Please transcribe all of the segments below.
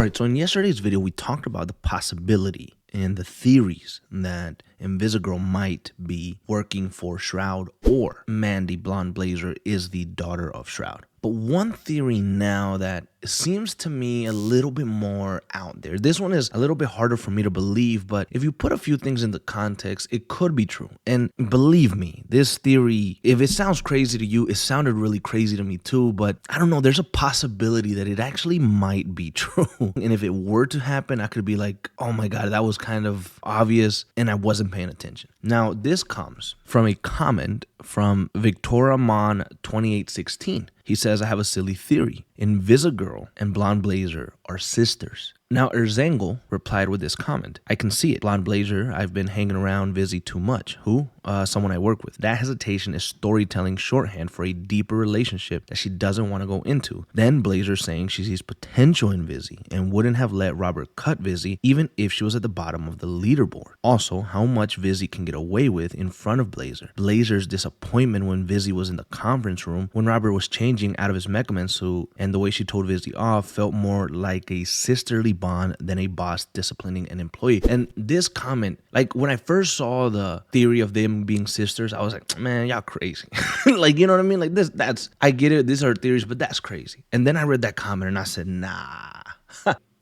Alright, so in yesterday's video, we talked about the possibility and the theories that Invisigal might be working for Shroud, or Mandy Blonde Blazer is the daughter of Shroud. But one theory now that seems to me a little bit more out there. This one is a little bit harder for me to believe, but if you put a few things into context, it could be true. And believe me, this theory, if it sounds crazy to you, it sounded really crazy to me too, but I don't know, there's a possibility that it actually might be true. And if it were to happen, I could be like, oh my God, that was kind of obvious and I wasn't paying attention. Now, this comes from a comment from Victoramon 2816. He says, I have a silly theory. Invisigal and Blonde Blazer are sisters. Now, Erzengel replied with this comment. I can see it. Blonde Blazer, I've been hanging around Vizzy too much. Who? Someone I work with. That hesitation is storytelling shorthand for a deeper relationship that she doesn't want to go into. Then Blazer saying she sees potential in Vizzy and wouldn't have let Robert cut Vizzy even if she was at the bottom of the leaderboard. Also, how much Vizzy can get away with in front of Blazer. Blazer's disappointment when Vizzy was in the conference room when Robert was changing out of his Mecha Man suit, and the way she told Vizzy off felt more like a sisterly bond than a boss disciplining an employee. And this comment, like when I first saw the theory of them being sisters, I was like, man, y'all crazy. Like, you know what I mean? Like that's, I get it. These are theories, but that's crazy. And then I read that comment and I said, nah.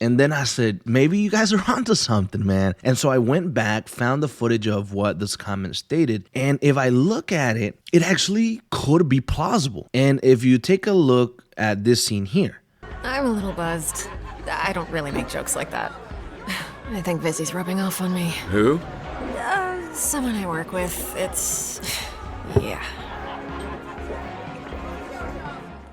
And then I said, maybe you guys are onto something, man. And so I went back, found the footage of what this comment stated. And if I look at it, it actually could be plausible. And if you take a look at this scene here. I'm a little buzzed. I don't really make jokes like that. I think Vizzy's rubbing off on me. Who? Someone I work with. It's... yeah.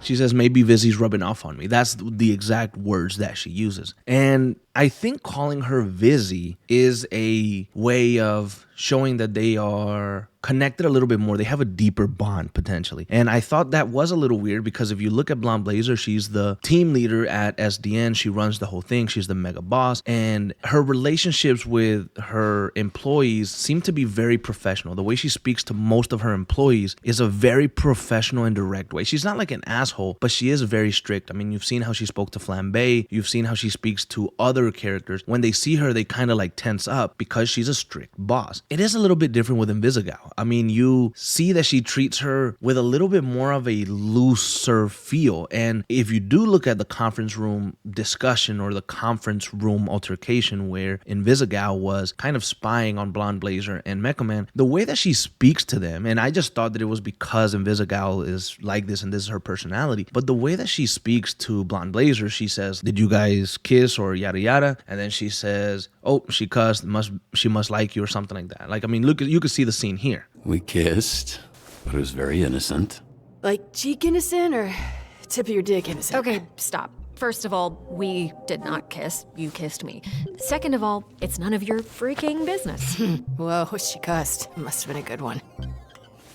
She says, maybe Vizzy's rubbing off on me. That's the exact words that she uses. And I think calling her Vizzy is a way of showing that they are connected a little bit more. They have a deeper bond potentially. And I thought that was a little weird because if you look at Blonde Blazer, she's the team leader at SDN. She runs the whole thing. She's the mega boss. And her relationships with her employees seem to be very professional. The way she speaks to most of her employees is a very professional and direct way. She's not like an asshole, but she is very strict. I mean, you've seen how she spoke to Flambe. You've seen how she speaks to other characters. When they see her, they kind of like tense up because she's a strict boss. It is a little bit different with Invisigal. I mean, you see that she treats her with a little bit more of a looser feel. And if you do look at the conference room discussion or the conference room altercation where Invisigal was kind of spying on Blonde Blazer and Mecha Man, the way that she speaks to them, and I just thought that it was because Invisigal is like this and this is her personality, but the way that she speaks to Blonde Blazer, she says, did you guys kiss or yada yada? And then she says, oh, she cussed, she must like you or something like that. Like, I mean, look, you could see the scene here. We kissed, but it was very innocent. Like cheek innocent or tip of your dick innocent? Okay, stop. First of all, we did not kiss. You kissed me. Second of all, it's none of your freaking business. Whoa, she cussed. Must have been a good one.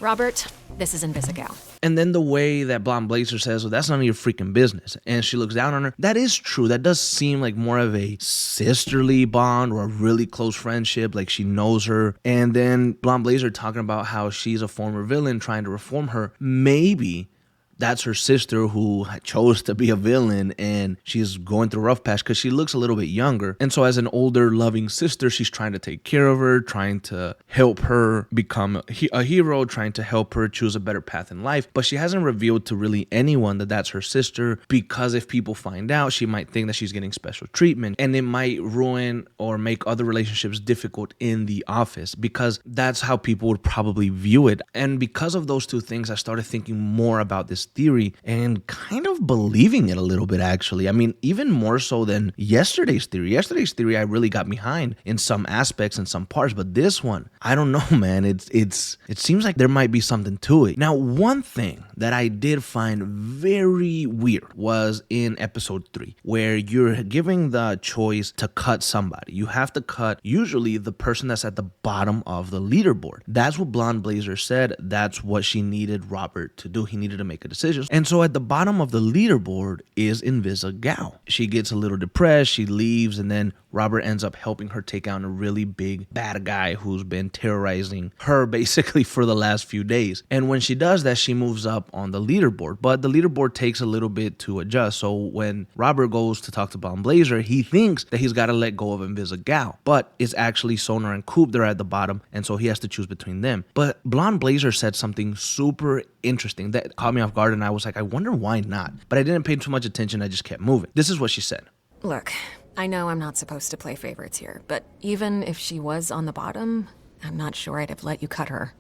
Robert, this is Invisigal. And then the way that Blonde Blazer says, well, that's none of your freaking business. And she looks down on her. That is true. That does seem like more of a sisterly bond or a really close friendship. Like she knows her. And then Blonde Blazer talking about how she's a former villain trying to reform her. Maybe that's her sister who chose to be a villain and she's going through a rough patch because she looks a little bit younger. And so as an older loving sister, she's trying to take care of her, trying to help her become a hero, trying to help her choose a better path in life. But she hasn't revealed to really anyone that that's her sister, because if people find out, she might think that she's getting special treatment and it might ruin or make other relationships difficult in the office, because that's how people would probably view it. And because of those two things, I started thinking more about this theory and kind of believing it a little bit, actually. I mean, even more so than yesterday's theory. Yesterday's theory I really got behind in some aspects and some parts, but this one, I don't know, man. It seems like there might be something to it. Now, one thing that I did find very weird was in episode 3, where you're giving the choice to cut somebody. You have to cut usually the person that's at the bottom of the leaderboard. That's what Blonde Blazer said. That's what she needed Robert to do. He needed to make a decision. And so at the bottom of the leaderboard is Invisigal. She gets a little depressed. She leaves, and then Robert ends up helping her take down a really big bad guy who's been terrorizing her basically for the last few days. And when she does that, she moves up on the leaderboard, but the leaderboard takes a little bit to adjust. So when Robert goes to talk to Blonde Blazer, he thinks that he's got to let go of Invisigal, but it's actually Sonar and Coop that are at the bottom, and so he has to choose between them. But Blonde Blazer said something super interesting that caught me off guard, and I was like, I wonder why not. But I didn't pay too much attention. I just kept moving. This is what she said. Look, I know I'm not supposed to play favorites here, but even if she was on the bottom, I'm not sure I'd have let you cut her.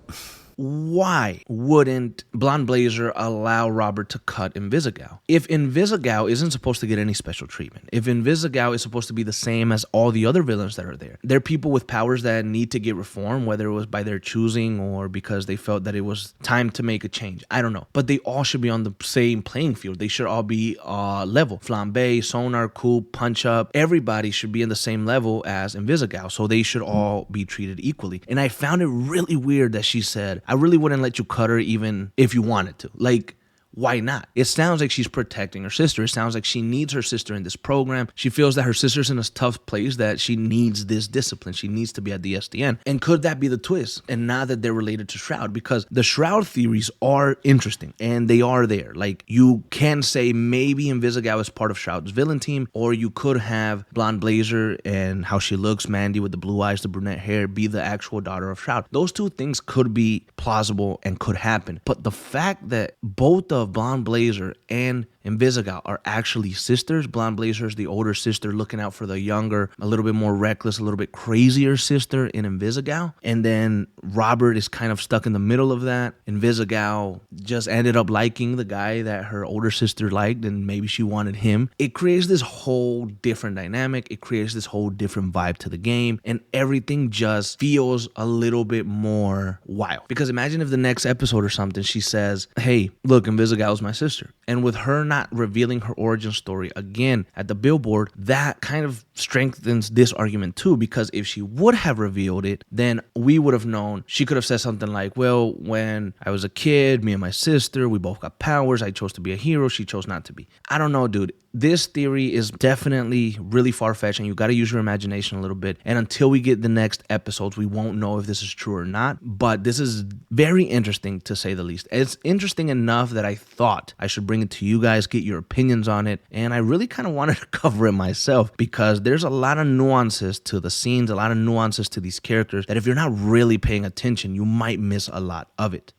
Why wouldn't Blonde Blazer allow Robert to cut Invisigal? If Invisigal isn't supposed to get any special treatment, if Invisigal is supposed to be the same as all the other villains that are there, they're people with powers that need to get reformed, whether it was by their choosing or because they felt that it was time to make a change. I don't know. But they all should be on the same playing field. They should all be level. Flambe, Sonar, Coop, Punch Up, everybody should be in the same level as Invisigal. So they should all be treated equally. And I found it really weird that she said, I really wouldn't let you cut her even if you wanted to. Like, why not? It sounds like she's protecting her sister. It sounds like she needs her sister in this program. She feels that her sister's in a tough place, that she needs this discipline. She needs to be at the SDN. And could that be the twist? And now that they're related to Shroud, because the Shroud theories are interesting and they are there. Like, you can say maybe Invisigal is part of Shroud's villain team, or you could have Blonde Blazer and how she looks, Mandy with the blue eyes, the brunette hair, be the actual daughter of Shroud. Those two things could be plausible and could happen. But the fact that both of Blonde Blazer and Invisigal are actually sisters. Blonde Blazer is the older sister looking out for the younger, a little bit more reckless, a little bit crazier sister in Invisigal. And then Robert is kind of stuck in the middle of that. Invisigal just ended up liking the guy that her older sister liked, and maybe she wanted him. It creates this whole different dynamic. It creates this whole different vibe to the game, and everything just feels a little bit more wild. Because imagine if the next episode or something, she says, hey, look, Invisigal is my sister. And with her not revealing her origin story again at the billboard, that kind of strengthens this argument too, because if she would have revealed it, then we would have known. She could have said something like, well, when I was a kid, me and my sister, we both got powers. I chose to be a hero. She chose not to be. I don't know, dude. This theory is definitely really far-fetched, and you got to use your imagination a little bit. And until we get the next episodes, we won't know if this is true or not. But this is very interesting, to say the least. It's interesting enough that I thought I should bring it to you guys, get your opinions on it. And I really kind of wanted to cover it myself, because there's a lot of nuances to the scenes, a lot of nuances to these characters that if you're not really paying attention, you might miss a lot of it.